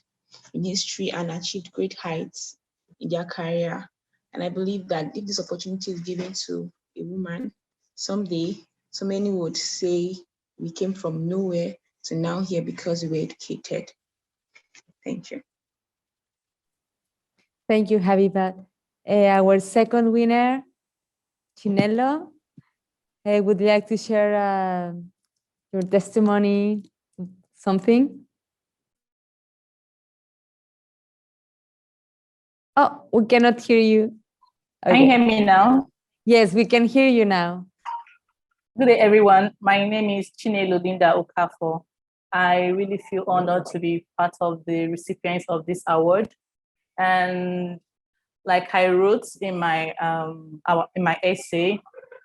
in history and achieved great heights in their career. And I believe that if this opportunity is given to a woman, someday, so many would say we came from nowhere to now here because we were educated. Thank you. Thank you, Habiba. Our second winner, Chinelo, would you like to share your testimony, something? Oh, we cannot hear you. Okay. Can you hear me now? Yes, we can hear you now. Good day, everyone. My name is Chinelo Linda Okafo. I really feel honored to be part of the recipients of this award. And like I wrote in my essay,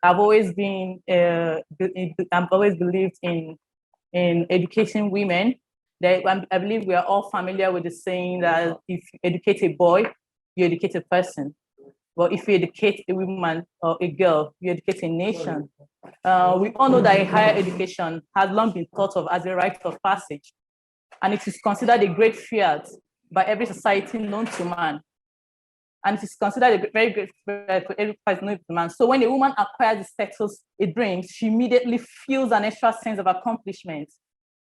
I've always believed in educating women. That I believe we are all familiar with the saying that if you educate a boy, you educate a person. But if you educate a woman or a girl, you educate a nation. We all know that higher education has long been thought of as a rite of passage, and it is considered a great fiat by every society known to man. And it is considered a very great fiat for every person known to man. So when a woman acquires the status it brings, she immediately feels an extra sense of accomplishment,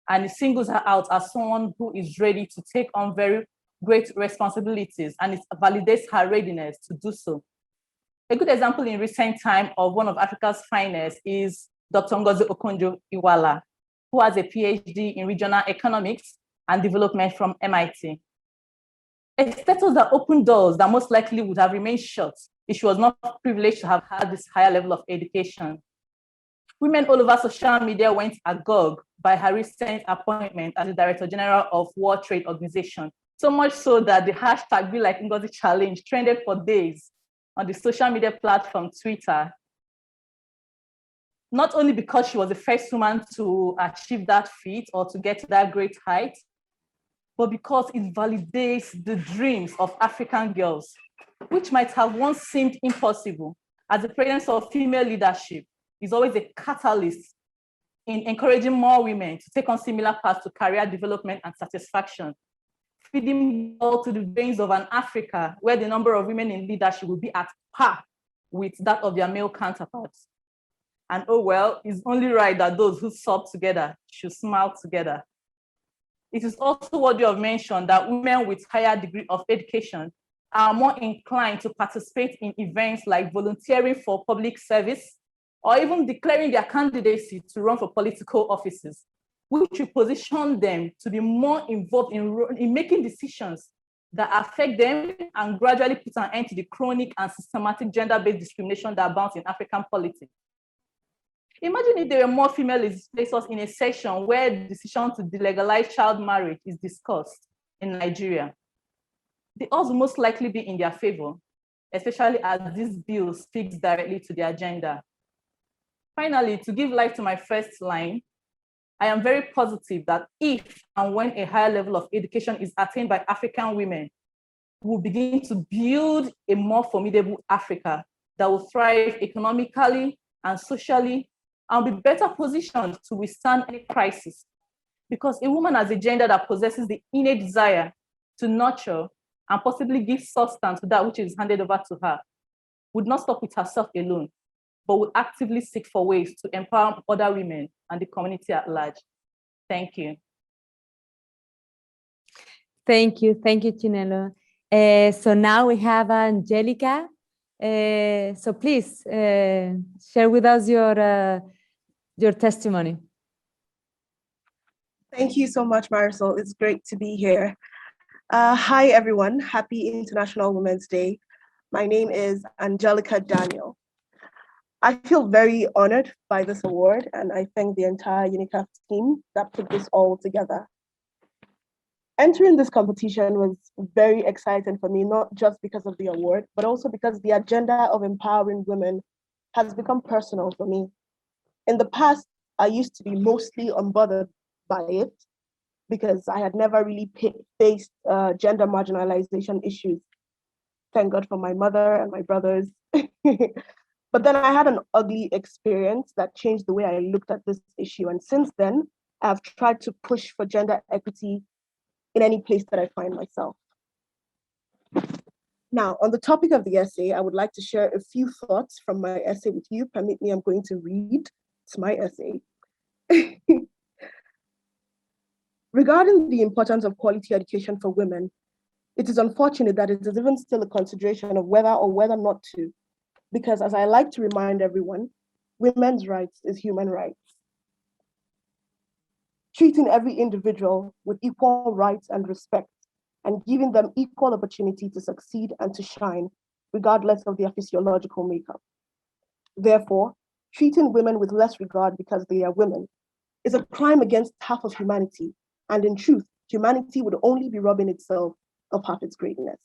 and it singles her out as someone who is ready to take on very great responsibilities, and it validates her readiness to do so. A good example in recent time of one of Africa's finest is Dr. Ngozi Okonjo-Iweala, who has a PhD in regional economics and development from MIT. A status that opened doors that most likely would have remained shut if she was not privileged to have had this higher level of education. Women all over social media went agog by her recent appointment as the Director General of World Trade Organization. So much so that the hashtag Be Like Ngozi Challenge trended for days on the social media platform Twitter. Not only because she was the first woman to achieve that feat or to get to that great height, but because it validates the dreams of African girls, which might have once seemed impossible, as the presence of female leadership is always a catalyst in encouraging more women to take on similar paths to career development and satisfaction, feeding all to the veins of an Africa where the number of women in leadership will be at par with that of their male counterparts. And oh well, it's only right that those who sob together should smile together. It is also worthy of mention that women with higher degree of education are more inclined to participate in events like volunteering for public service or even declaring their candidacy to run for political offices, which will position them to be more involved in making decisions that affect them and gradually put an end to the chronic and systematic gender-based discrimination that abounds in African politics. Imagine if there were more female legislators in a session where the decision to delegalize child marriage is discussed in Nigeria. The odds will most likely be in their favor, especially as this bill speaks directly to their agenda. Finally, to give life to my first line, I am very positive that if and when a higher level of education is attained by African women, we will begin to build a more formidable Africa that will thrive economically and socially and be better positioned to withstand any crisis. Because a woman has a gender that possesses the innate desire to nurture and possibly give substance to that which is handed over to her, would not stop with herself alone, but would actively seek for ways to empower other women and the community at large. Thank you. Thank you, Chinelo. So now we have Angelica. So please share with us your testimony. Thank you so much, Marisol. It's great to be here. Hi, everyone. Happy International Women's Day. My name is Angelica Daniel. I feel very honored by this award, and I thank the entire Unicaf team that put this all together. Entering this competition was very exciting for me, not just because of the award, but also because the agenda of empowering women has become personal for me. In the past, I used to be mostly unbothered by it because I had never really faced gender marginalization issues. Thank God for my mother and my brothers. But then I had an ugly experience that changed the way I looked at this issue. And since then, I've tried to push for gender equity in any place that I find myself. Now, on the topic of the essay, I would like to share a few thoughts from my essay with you. Permit me, I'm going to read. It's my essay. Regarding the importance of quality education for women, it is unfortunate that it is even still a consideration of whether not to, because as I like to remind everyone, women's rights is human rights. Treating every individual with equal rights and respect, and giving them equal opportunity to succeed and to shine, regardless of their physiological makeup. Therefore, treating women with less regard because they are women is a crime against half of humanity, and in truth, humanity would only be robbing itself of half its greatness.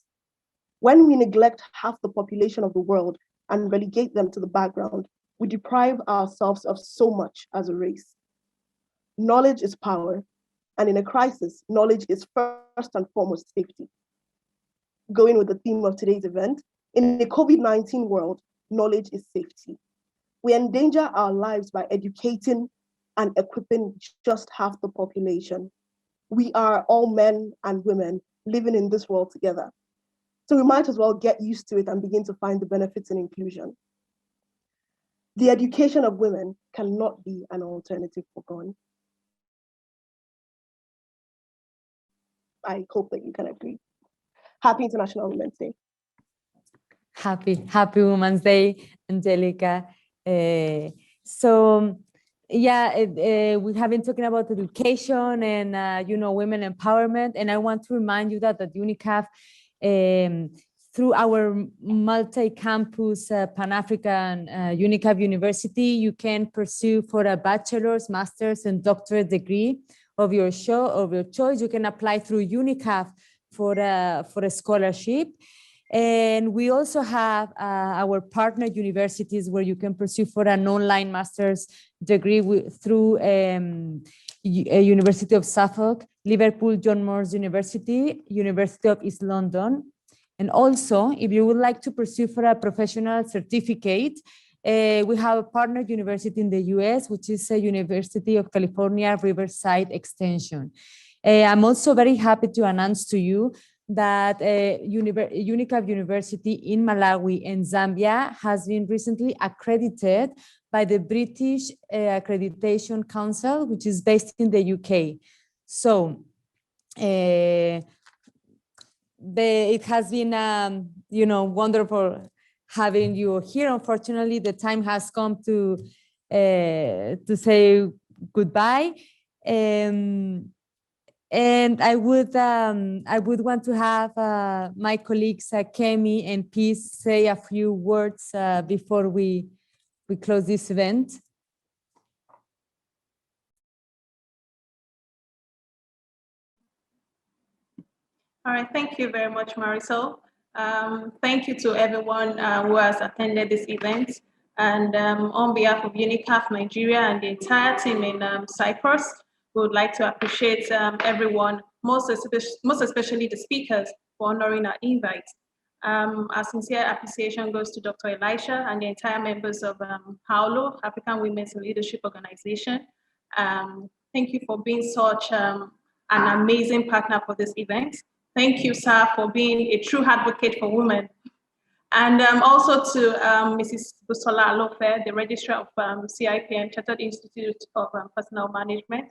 When we neglect half the population of the world and relegate them to the background, we deprive ourselves of so much as a race. Knowledge is power, and in a crisis, knowledge is first and foremost safety. Going with the theme of today's event, in the COVID-19 world, knowledge is safety. We endanger our lives by educating and equipping just half the population. We are all men and women living in this world together. So we might as well get used to it and begin to find the benefits in inclusion. The education of women cannot be an alternative for God. I hope that you can agree. Happy International Women's Day. Happy Women's Day, Angelica. So yeah, we have been talking about education and women empowerment, and I want to remind you that at Unicaf, through our multi-campus Pan-African Unicaf University, you can pursue for a bachelor's, master's, and doctorate degree of your choice. You can apply through Unicaf for a scholarship. And we also have our partner universities where you can pursue for an online master's degree through University of Suffolk, Liverpool John Moores University, University of East London. And also, if you would like to pursue for a professional certificate, we have a partner university in the US, which is a University of California, Riverside Extension. I'm also very happy to announce to you that Unicaf University in Malawi and Zambia has been recently accredited by the British Accreditation Council, which is based in the UK. So it has been, wonderful having you here. Unfortunately, the time has come to say goodbye. And I would want to have my colleagues Kemi and Peace say a few words before we close this event. All right, thank you very much, Marisol. Thank you to everyone who has attended this event. And on behalf of Unicaf Nigeria and the entire team in Cyprus, we would like to appreciate everyone, most especially the speakers, for honoring our invite. Our sincere appreciation goes to Dr. Elisha and the entire members of AWLO, African Women's Leadership Organization. Thank you for being such an amazing partner for this event. Thank you, sir, for being a true advocate for women. And also to Mrs. Busola Alofe, the Registrar of CIPM, Chartered Institute of Personnel Management.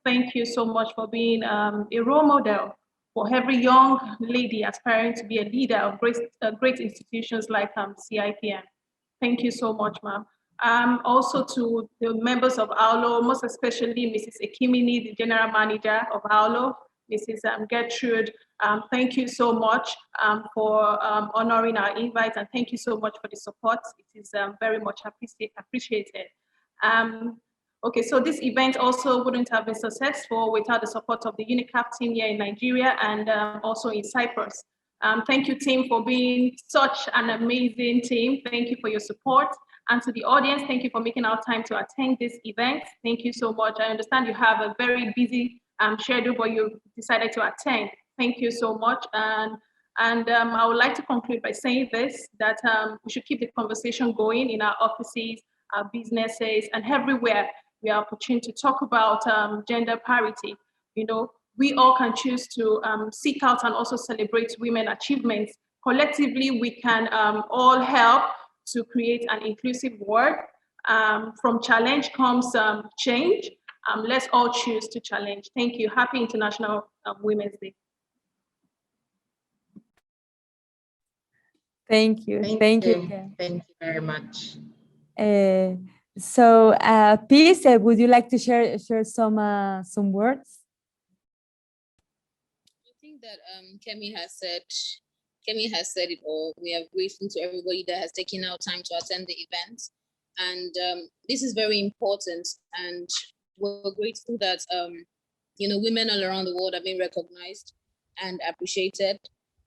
Thank you so much for being a role model for every young lady aspiring to be a leader of great institutions like CIPM. Thank you so much, ma'am. Also to the members of AWLO, most especially Mrs. Ekimini, the General Manager of AWLO, Mrs. Gertrude, thank you so much for honoring our invite, and thank you so much for the support. It is very much appreciated. Okay, so this event also wouldn't have been successful without the support of the Unicaf team here in Nigeria and also in Cyprus. Thank you, team, for being such an amazing team. Thank you for your support. And to the audience, thank you for making our time to attend this event. Thank you so much. I understand you have a very busy schedule, but you decided to attend. Thank you so much. And I would like to conclude by saying this, that we should keep the conversation going in our offices, our businesses, and everywhere we are opportune to talk about gender parity. You know, we all can choose to seek out and also celebrate women achievements. Collectively, we can all help to create an inclusive world. From challenge comes change. Let's all choose to challenge. Thank you. Happy International Women's Day. Thank you. Thank you. Thank you very much. So, Peace, would you like to share some words? I think that Kemi has said it all. We are grateful to everybody that has taken out time to attend the event, and this is very important. And we're grateful that women all around the world are being recognized and appreciated.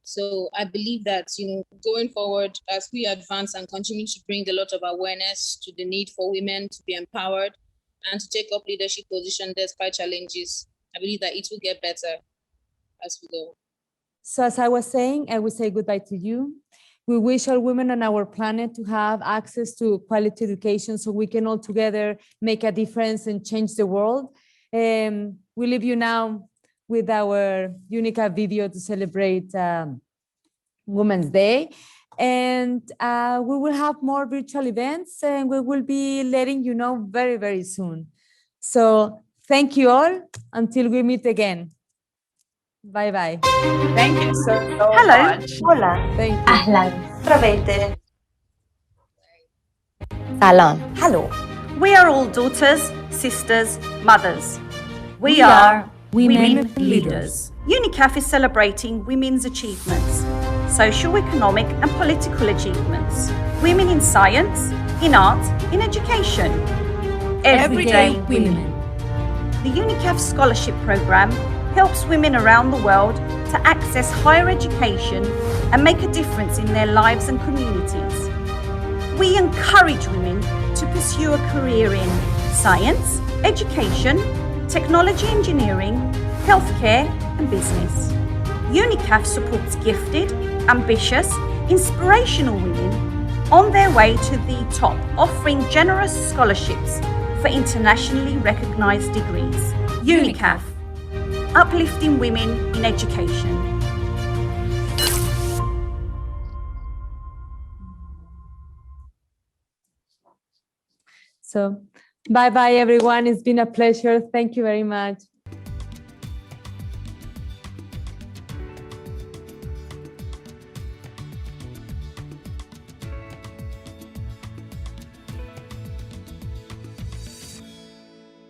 So I believe that, going forward, as we advance and continue to bring a lot of awareness to the need for women to be empowered and to take up leadership positions despite challenges, I believe that it will get better as we go. So as I was saying, I will say goodbye to you. We wish all women on our planet to have access to quality education so we can all together make a difference and change the world. We leave you now with our Unicaf video to celebrate Women's Day. And we will have more virtual events and we will be letting you know very, very soon. So thank you all until we meet again. Bye-bye. Thank you so Hello. much. Hola. Thank you. Ahlan. Trovete. Salam. Hello. We are all daughters, sisters, mothers. We are are women leaders. Unicaf is celebrating women's achievements, social, economic and political achievements, women in science, in art, in education. Everyday women. The Unicaf Scholarship Programme helps women around the world to access higher education and make a difference in their lives and communities. We encourage women to pursue a career in science, education, technology, engineering, healthcare and business. Unicaf supports gifted, ambitious, inspirational women on their way to the top, offering generous scholarships for internationally recognised degrees. Unicaf, uplifting women in education. So bye-bye, everyone. It's been a pleasure. Thank you very much.